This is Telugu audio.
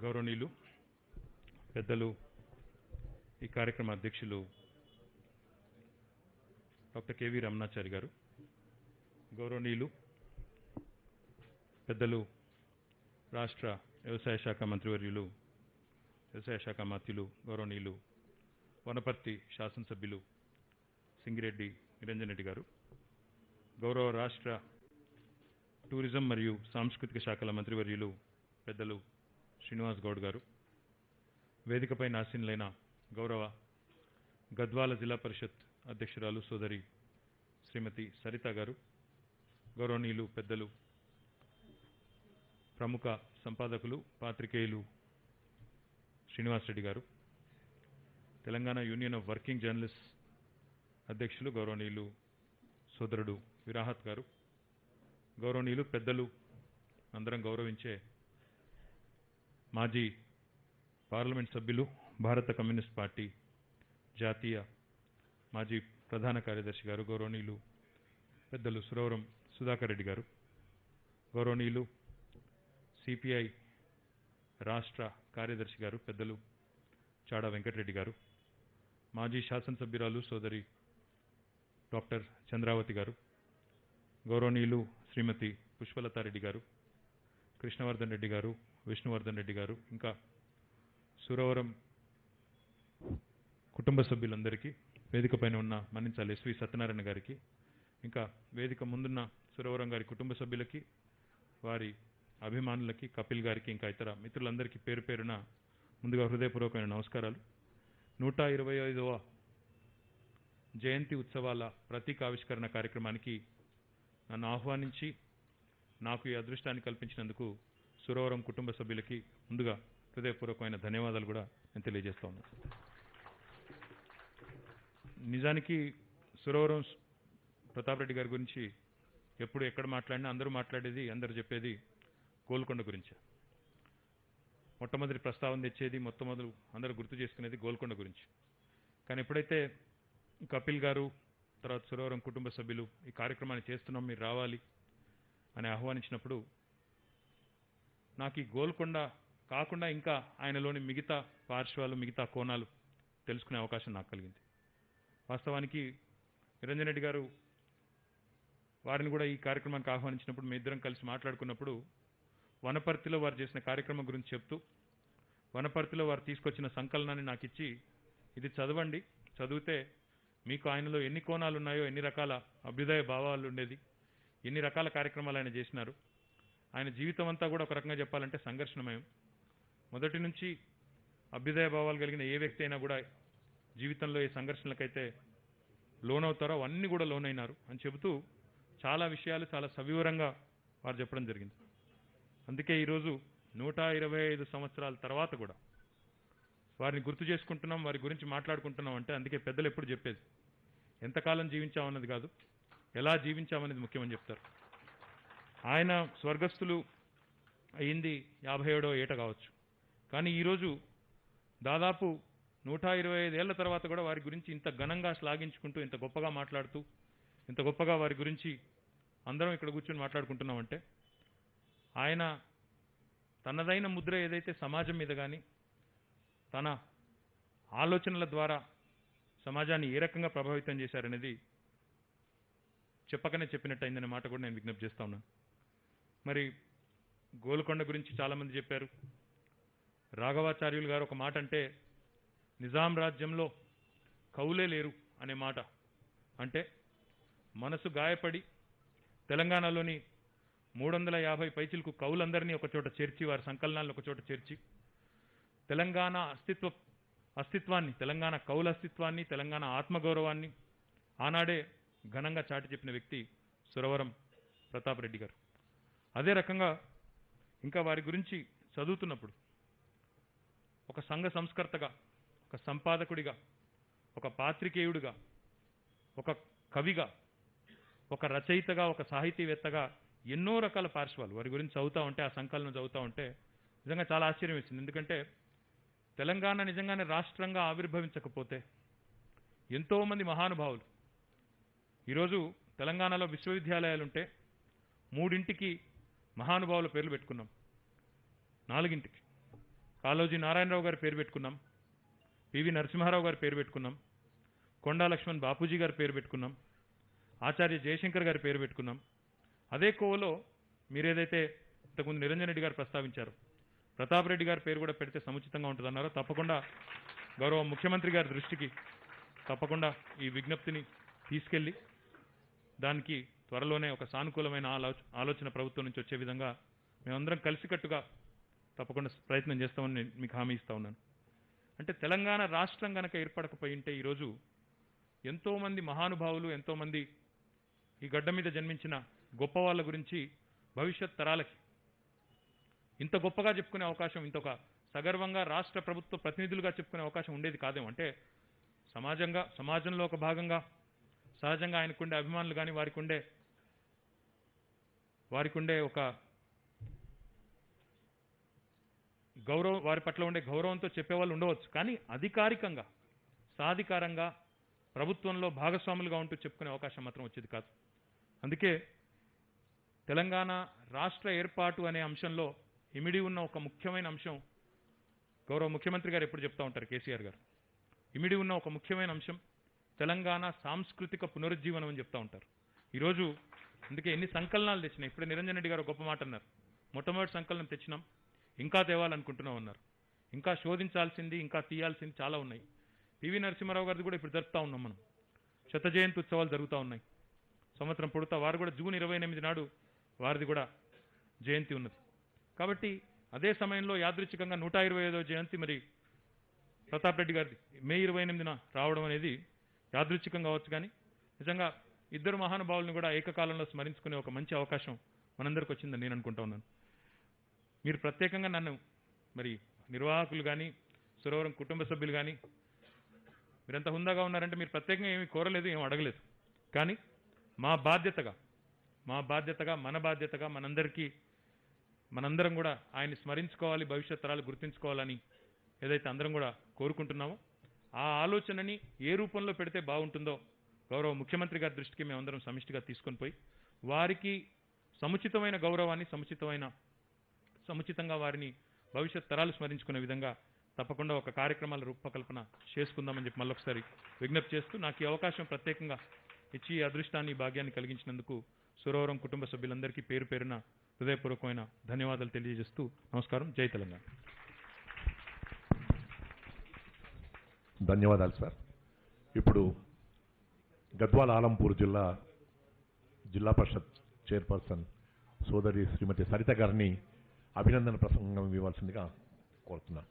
గౌరవనీయులు పెద్దలు ఈ కార్యక్రమ అధ్యక్షులు డాక్టర్ కెవి రమణాచారి గారు, గౌరవనీయులు పెద్దలు రాష్ట్ర వ్యవసాయ శాఖ మంత్రివర్యులు వ్యవసాయ శాఖ మంత్రులు గౌరవనీయులు వనపర్తి శాసనసభ్యులు సింగిరెడ్డి నిరంజన్ రెడ్డి గారు, గౌరవ రాష్ట్ర టూరిజం మరియు సాంస్కృతిక శాఖల మంత్రివర్యులు పెద్దలు శ్రీనివాస్ గౌడ్ గారు, వేదికపై ఆసీనులైన గౌరవ గద్వాల జిల్లా పరిషత్ అధ్యక్షురాలు సోదరి శ్రీమతి సరిత గారు, గౌరవనీయులు పెద్దలు ప్రముఖ సంపాదకులు పాత్రికేయులు శ్రీనివాస్ రెడ్డి గారు, Telangana union of working journalist అధ్యక్షులు గౌరవనీయులు సోదరుడు విరాహత్ గారు, గౌరవనీయులు పెద్దలు అందరం గౌరవించే మాజీ పార్లమెంట్ సభ్యులు, భారత కమ్యూనిస్ట్ పార్టీ జాతీయ మాజీ ప్రధాన కార్యదర్శి గారు గౌరవనీయులు పెద్దలు సురవరం సుధాకర్ రెడ్డి గారు, గౌరవనీయులు సిపిఐ రాష్ట్ర కార్యదర్శి గారు పెద్దలు చాడా వెంకటరెడ్డి గారు, మాజీ శాసనసభ్యురాలు సోదరి డాక్టర్ చంద్రావతి గారు, గౌరవనీయులు శ్రీమతి పుష్పలతారెడ్డి గారు, కృష్ణవర్ధన్ రెడ్డి గారు, విష్ణువర్ధన్ రెడ్డి గారు, ఇంకా సురవరం కుటుంబ సభ్యులందరికీ, వేదిక పైన ఉన్న మన్నించాలి ఎస్వి సత్యనారాయణ గారికి, ఇంకా వేదిక ముందున్న సురవరం గారి కుటుంబ సభ్యులకి, వారి అభిమానులకి, కపిల్ గారికి, ఇంకా ఇతర మిత్రులందరికీ పేరు పేరున ముందుగా హృదయపూర్వకమైన నమస్కారాలు. 125వ జయంతి ఉత్సవాల ప్రతీకావిష్కరణ కార్యక్రమానికి నన్ను ఆహ్వానించి నాకు ఈ అదృష్టాన్ని కల్పించినందుకు సురవరం కుటుంబ సభ్యులకి ముందుగా హృదయపూర్వకమైన ధన్యవాదాలు కూడా నేను తెలియజేస్తా ఉన్నాను. నిజానికి సురవరం ప్రతాప్ రెడ్డి గారి గురించి ఎప్పుడు ఎక్కడ మాట్లాడినా అందరూ మాట్లాడేది, అందరూ చెప్పేది గోల్కొండ గురించి. మొట్టమొదటి ప్రస్తావన తెచ్చేది, మొట్టమొదలు అందరూ గుర్తు చేసుకునేది గోల్కొండ గురించి. కానీ ఎప్పుడైతే కపిల్ గారు తర్వాత సురవరం కుటుంబ సభ్యులు ఈ కార్యక్రమాన్ని చేస్తున్నాం, మీరు రావాలి అని ఆహ్వానించినప్పుడు నాకు ఈ గోల్కొండ కాకుండా ఇంకా ఆయనలోని మిగతా పార్శ్వాలు, మిగతా కోణాలు తెలుసుకునే అవకాశం నాకు కలిగింది. వాస్తవానికి నిరంజన్ రెడ్డి గారు వారిని కూడా ఈ కార్యక్రమానికి ఆహ్వానించినప్పుడు మీ ఇద్దరం కలిసి మాట్లాడుకున్నప్పుడు వనపర్తిలో వారు చేసిన కార్యక్రమం గురించి చెప్తూ, వనపర్తిలో వారు తీసుకొచ్చిన సంకలనాన్ని నాకు ఇచ్చి, ఇది చదవండి, చదివితే మీకు ఆయనలో ఎన్ని కోణాలు ఉన్నాయో, ఎన్ని రకాల అభ్యుదయ భావాలు ఉండేది, ఎన్ని రకాల కార్యక్రమాలు ఆయన చేసినారు, ఆయన జీవితం అంతా కూడా ఒక రకంగా చెప్పాలంటే సంఘర్షణమయం. మొదటి నుంచి అభ్యుదయ భావాలు కలిగిన ఏ వ్యక్తి అయినా కూడా జీవితంలో ఏ సంఘర్షణలకైతే లోనవుతారో అవన్నీ కూడా లోనైనారు అని చెబుతూ చాలా విషయాలు చాలా సవివరంగా వారు చెప్పడం జరిగింది. అందుకే ఈరోజు 125 సంవత్సరాల తర్వాత కూడా వారిని గుర్తు చేసుకుంటున్నాం, వారి గురించి మాట్లాడుకుంటున్నాం అంటే అందుకే పెద్దలు ఎప్పుడు చెప్పేది ఎంతకాలం జీవించామన్నది కాదు, ఎలా జీవించామనేది ముఖ్యమని చెప్తారు. ఆయన స్వర్గస్థులు అయింది 57వ ఏట కావచ్చు, కానీ ఈరోజు దాదాపు 125 ఏళ్ల తర్వాత కూడా వారి గురించి ఇంత ఘనంగా శ్లాఘించుకుంటూ, ఇంత గొప్పగా మాట్లాడుతూ, ఇంత గొప్పగా వారి గురించి అందరం ఇక్కడ కూర్చొని మాట్లాడుకుంటున్నామంటే ఆయన తనదైన ముద్ర ఏదైతే సమాజం మీద కానీ తన ఆలోచనల ద్వారా సమాజాన్ని ఏ రకంగా ప్రభావితం చేశారనేది చెప్పకనే చెప్పినట్టయిందనే మాట కూడా నేను విజ్ఞప్తి చేస్తా ఉన్నాను. మరి గోల్కొండ గురించి చాలామంది చెప్పారు. రాఘవాచార్యులు గారు ఒక మాట అంటే, నిజాం రాజ్యంలో కౌలే లేరు అనే మాట అంటే, మనసు గాయపడి తెలంగాణలోని 350 పైచిలకు కౌలందరినీ ఒకచోట చేర్చి, వారి సంకలనాలను ఒకచోట చేర్చి తెలంగాణ అస్తిత్వాన్ని, తెలంగాణ కౌల అస్తిత్వాన్ని, తెలంగాణ ఆత్మగౌరవాన్ని ఆనాడే ఘనంగా చాటి చెప్పిన వ్యక్తి సురవరం ప్రతాప్ రెడ్డి గారు. అదే రకంగా ఇంకా వారి గురించి చదువుతున్నప్పుడు ఒక సంఘ సంస్కర్తగా, ఒక సంపాదకుడిగా, ఒక పాత్రికేయుడిగా, ఒక కవిగా, ఒక రచయితగా, ఒక సాహితీవేత్తగా ఎన్నో రకాల పార్శ్వాలు వారి గురించి చదువుతూ ఉంటే, ఆ సంకలనం చదువుతూ ఉంటే నిజంగా చాలా ఆశ్చర్యం వేసింది. ఎందుకంటే తెలంగాణ నిజంగానే రాష్ట్రంగా ఆవిర్భవించకపోతే ఎంతోమంది మహానుభావులు ఈరోజు తెలంగాణలో విశ్వవిద్యాలయాలుంటే 3ంటికి మహానుభావుల పేర్లు పెట్టుకున్నాం, 4ంటికి కాళోజీ నారాయణరావు గారి పేరు పెట్టుకున్నాం, పివి నరసింహారావు గారి పేరు పెట్టుకున్నాం, కొండా లక్ష్మణ్ బాపూజీ గారి పేరు పెట్టుకున్నాం, ఆచార్య జయశంకర్ గారి పేరు పెట్టుకున్నాం. అదే కోవలో మీరేదైతే ఇంతకుముందు నిరంజన్ రెడ్డి గారు ప్రస్తావించారు, ప్రతాప్ రెడ్డి గారి పేరు కూడా పెడితే సముచితంగా ఉంటుందన్నారో తప్పకుండా గౌరవ ముఖ్యమంత్రి గారి దృష్టికి తప్పకుండా ఈ విజ్ఞప్తిని తీసుకెళ్లి దానికి త్వరలోనే ఒక సానుకూలమైన ఆలోచన ప్రభుత్వం నుంచి వచ్చే విధంగా మేమందరం కలిసికట్టుగా తప్పకుండా ప్రయత్నం చేస్తామని నేను మీకు హామీ ఇస్తా ఉన్నాను. అంటే తెలంగాణ రాష్ట్రం కనుక ఏర్పడకపోయి ఉంటే ఈరోజు ఎంతోమంది మహానుభావులు, ఎంతోమంది ఈ గడ్డ మీద జన్మించిన గొప్ప వాళ్ళ గురించి భవిష్యత్ తరాలకి ఇంత గొప్పగా చెప్పుకునే అవకాశం, ఇంతొక సగర్వంగా రాష్ట్ర ప్రభుత్వ ప్రతినిధులుగా చెప్పుకునే అవకాశం ఉండేది కాదేమో. అంటే సమాజంలో ఒక భాగంగా సహజంగా ఆయనకుండే అభిమానులు కానీ వారికి ఉండే ఒక గౌరవం, వారి పట్ల ఉండే గౌరవంతో చెప్పేవాళ్ళు ఉండవచ్చు. కానీ అధికారికంగా సాధికారంగా ప్రభుత్వంలో భాగస్వాములుగా ఉంటూ చెప్పుకునే అవకాశం మాత్రం వచ్చేది కాదు. అందుకే తెలంగాణ రాష్ట్ర ఏర్పాటు అనే అంశంలో ఇమిడి ఉన్న ఒక ముఖ్యమైన అంశం గౌరవ ముఖ్యమంత్రి గారు ఎప్పుడు చెప్తా ఉంటారు, కేసీఆర్ గారు, ఇమిడి ఉన్న ఒక ముఖ్యమైన అంశం తెలంగాణ సాంస్కృతిక పునరుజ్జీవనం అని చెప్తా ఉంటారు. ఈరోజు అందుకే ఎన్ని సంకలనాలు తెచ్చినాయి. ఇప్పుడే నిరంజన్ రెడ్డి గారు గొప్ప మాట అన్నారు, మొట్టమొదటి సంకలనం తెచ్చినాం, ఇంకా తేవాలనుకుంటున్నాం అన్నారు. ఇంకా శోధించాల్సింది, ఇంకా తీయాల్సింది చాలా ఉన్నాయి. పివి నరసింహారావు గారిది కూడా ఇప్పుడు జరుపుతా ఉన్నాం మనం. 100వ జయంతి ఉత్సవాలు జరుగుతూ ఉన్నాయి. సంవత్సరం పొడుతా వారు కూడా జూన్ 28 నాడు వారిది కూడా జయంతి ఉన్నది. కాబట్టి అదే సమయంలో యాదృచ్ఛికంగా 125వ జయంతి మరి ప్రతాప్ రెడ్డి గారిది మే 28న రావడం అనేది యాదృచ్ఛికంగా కావచ్చు, కానీ నిజంగా ఇద్దరు మహానుభావులను కూడా ఏకకాలంలో స్మరించుకునే ఒక మంచి అవకాశం మనందరికి వచ్చిందని నేను అనుకుంటా ఉన్నాను. మీరు ప్రత్యేకంగా నన్ను మరి నిర్వాహకులు కానీ సురవరం కుటుంబ సభ్యులు కానీ మీరంత హుందాగా ఉన్నారంటే మీరు ప్రత్యేకంగా ఏమీ కోరలేదు, ఏమీ అడగలేదు. కానీ మా బాధ్యతగా మన బాధ్యతగా మనందరం కూడా ఆయన్ని స్మరించుకోవాలి, భవిష్యత్ తరాలు గుర్తుంచుకోవాలని ఏదైతే అందరం కూడా కోరుకుంటున్నామో ఆ ఆలోచనని ఏ రూపంలో పెడితే బాగుంటుందో గౌరవ ముఖ్యమంత్రి గారి దృష్టికి మేమందరం సమిష్టిగా తీసుకొని పోయి వారికి సముచితమైన గౌరవాన్ని సముచితంగా వారిని భవిష్యత్ తరాలు స్మరించుకునే విధంగా తప్పకుండా ఒక కార్యక్రమాల రూపకల్పన చేసుకుందామని చెప్పి మళ్ళొకసారి విజ్ఞప్తి చేస్తూ నాకు ఈ అవకాశం ప్రత్యేకంగా ఇచ్చి ఈ అదృష్టాన్ని, భాగ్యాన్ని కలిగించినందుకు సురవరం కుటుంబ సభ్యులందరికీ పేరు పేరున హృదయపూర్వకమైన ధన్యవాదాలు తెలియజేస్తూ నమస్కారం. జై తెలంగాణ. ధన్యవాదాలు సార్. ఇప్పుడు గద్వాల ఆలంపూర్ జిల్లా పరిషత్ చైర్పర్సన్ సోదరి శ్రీమతి సరిత గారిని అభినందన ప్రసంగం ఇవ్వాల్సిందిగా కోరుతున్నాను.